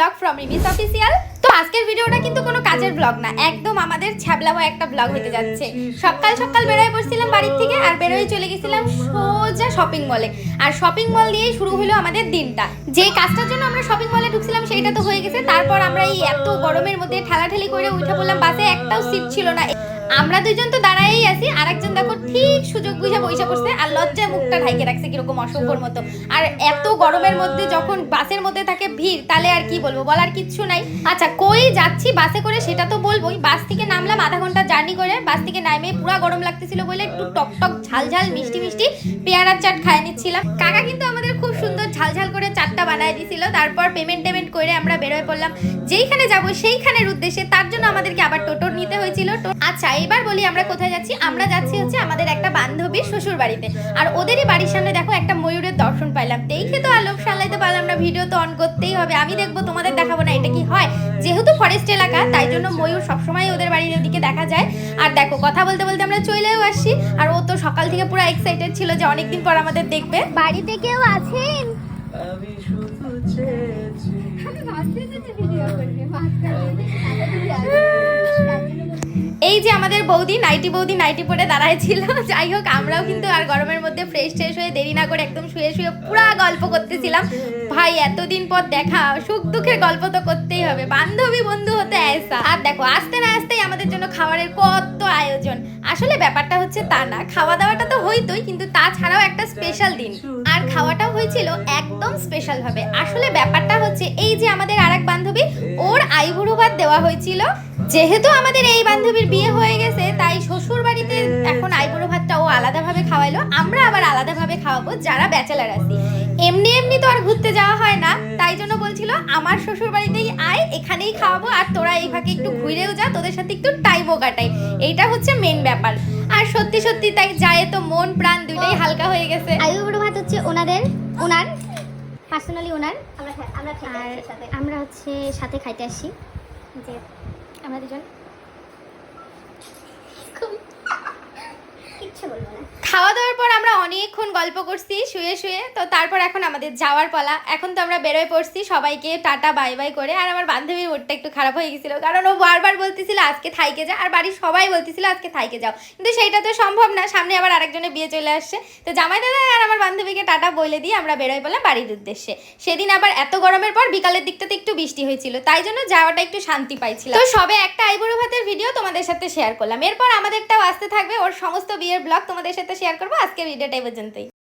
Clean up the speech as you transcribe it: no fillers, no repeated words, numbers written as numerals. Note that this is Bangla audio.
Blog from রিমিস official. তো আজকের ভিডিওটা কিন্তু কোনো কাজের ব্লগ না, একদম আমাদের ছ্যাবলাবো একটা ব্লগ হতে যাচ্ছে। সকাল সকাল বেরোয় পড়ছিলাম বাড়ির থেকে, আর বেরোয় চলে গেছিলাম সোজা শপিং মলে। আর শপিং মল দিয়েই শুরু হলো আমাদের দিনটা। যে কাজটার জন্য আমরা শপিং মলে ঢুকছিলাম সেইটা তো হয়ে গেছে। তারপর আমরা এই এত গরমের মধ্যে ঠেলাঠেলি করে উঠে পড়লাম বাসে, একটাও সিট ছিল না। আমরা দুইজন তো দাঁড়াই আছি, আরেকজন দেখো ঠিক সুযোগ বুঝে বসে পড়ছে, আর লজ্জায় মুখটা ঢাইকে রাখছে কিরকম অসভ্যর মতো। আর এত গরমের মধ্যে যখন বাসের মধ্যে থাকে ভিড়, তাহলে আর কি বলবো, বলার কিচ্ছু নাই। আচ্ছা, কই যাচ্ছি বাসে করে সেটা তো বলবোই। বাস থেকে নামলাম আধা ঘন্টা জার্নি করে। বাস থেকে নামে পুরো গরম লাগতেছিল বলে একটু টক টক ঝাল ঝাল মিষ্টি মিষ্টি পেয়ারার চাট খায় নিচ্ছিলাম। কাকা কিন্তু আমাদের খুব সুন্দর ঝাল ঝাল করে চাটটা বানায় দিছিল। তারপর পেমেন্ট করে আমরা বেরোয় পড়লাম যেইখানে যাবো সেইখানের উদ্দেশ্যে। তার জন্য আমাদেরকে আবার টোটো নিতে হয়েছিল। আচ্ছা, এবার বলি আমরা কোথায় যাচ্ছি। আমরা যাচ্ছি হচ্ছে আমাদের একটা বান্ধবীর শ্বশুর বাড়িতে। আর ওদেরই বাড়ির সামনে দেখো একটা ময়ূরের দর্শন পাইলাম। দেখে তো আর লোভ সামলাইতে পারলাম না, ভিডিও তো অন করতেই হবে। আমি দেখবো, তোমাদের দেখাবো না, এটা কি হয়? যেহেতু ফরেস্ট এলাকা, তাই জন্য ময়ূর সবসময় ওদের বাড়ির দিকে দেখা যায়। আর দেখো, কথা বলতে বলতে আমরা চলেও আসছি। আর ও তো সকাল থেকে পুরো এক্সাইটেড ছিল যে অনেকদিন পর আমাদের দেখবে। বাড়িতে কেউ আছেন? আমি শুধু চেয়েছি এই যে আমাদের বৌদি নাইটি পরে দাঁড়ায় ছিল। যাই হোক, আমরাও কিন্তু আর গরমের মধ্যে ফ্রেশ হয়ে দেরি না করে একদম শুয়ে পুরা গল্প করতেছিলাম। ভাই, এতদিন পর দেখা, সুখ দুঃখের গল্প তো করতেই হবে, বান্ধবী বন্ধু হতে আইসা। আর দেখো, আসতে না আসতেই আমাদের জন্য খাবারের কত আয়োজন। আসলে ব্যাপারটা হচ্ছে তা না, খাওয়া দাওয়াটা তো হইতোই, কিন্তু তাছাড়াও একটা স্পেশাল দিন। আর খাওয়াটাও হয়েছিল একদম স্পেশাল ভাবে। আসলে ব্যাপারটা হচ্ছে এই যে আমাদের আরেক বান্ধবী, ওর আইবুড়ো ভাত দেওয়া হয়েছিল। যেহেতু আমাদের এই বান্ধবীর বিয়ে হয়ে গেছে, তাই শ্বশুর বাড়িতে এখন আইবুড়ো ভাতটা ও আলাদাভাবে খাওয়াইলো। আমরা আবার আলাদাভাবে খাওয়াবো যারা ব্যাচেলার আছি। এমনি তো আর ঘুরতে যাওয়া হয় না, তাই জন্য বলছিল আমার শ্বশুর বাড়িতেই আয়, এখানেই খাওয়াবো, আর তোরা এই ফাঁকে একটু ঘুরেও যা, তোদের সাথে একটু টাইমও কাটাই। এইটা হচ্ছে মেন ব্যাপার। আর সত্যি তাই যায় তো মন প্রাণ দুইটাই হালকা হয়ে গেছে। আইবুড়ো ভাত হচ্ছে ওনার পার্সোনালি ওনার। আমরা হচ্ছে সাথে খাইতে আসি, যে আমরা দুজন কিচ্ছু বলবো না। খাওয়া দাওয়ার পর আমরা অনেকক্ষণ গল্প করছি শুয়ে। তো তারপর এখন আমাদের যাওয়ার পালা। এখন তো আমরা বেরোয় পড়ছি সবাইকে টাটা বাই বাই করে। আর আমার বান্ধবীর মুডটা একটু খারাপ হয়ে গেছিল, কারণ ও বারবার বলতেছিল আজকে থাইকে যা, আর বাড়ির সবাই বলতেছিল আজকে থাইকে যাও, কিন্তু সেইটা তো সম্ভব না, সামনে আবার আরেকজনের বিয়ে চলে আসছে। তো জামাই দাদা আর আমার বান্ধবীকে টাটা বলে দিয়ে আমরা বেরোয় পড়লাম বাড়ির উদ্দেশ্যে। সেদিন আবার এত গরমের পর বিকালের দিকটাতে একটু বৃষ্টি হয়েছিল, তাই জন্য যাওয়াটা একটু শান্তি পাইছিল। তো সবে একটা আইবুড়ো ভাতের ভিডিও তোমাদের সাথে শেয়ার করলাম, এরপর আমাদেরটাও আসতে থাকবে। ওর সমস্ত বিয়ের ব্লগ তোমাদের সাথে শেয়ার করবো। আজকের ভিডিওটা এই পর্যন্তই।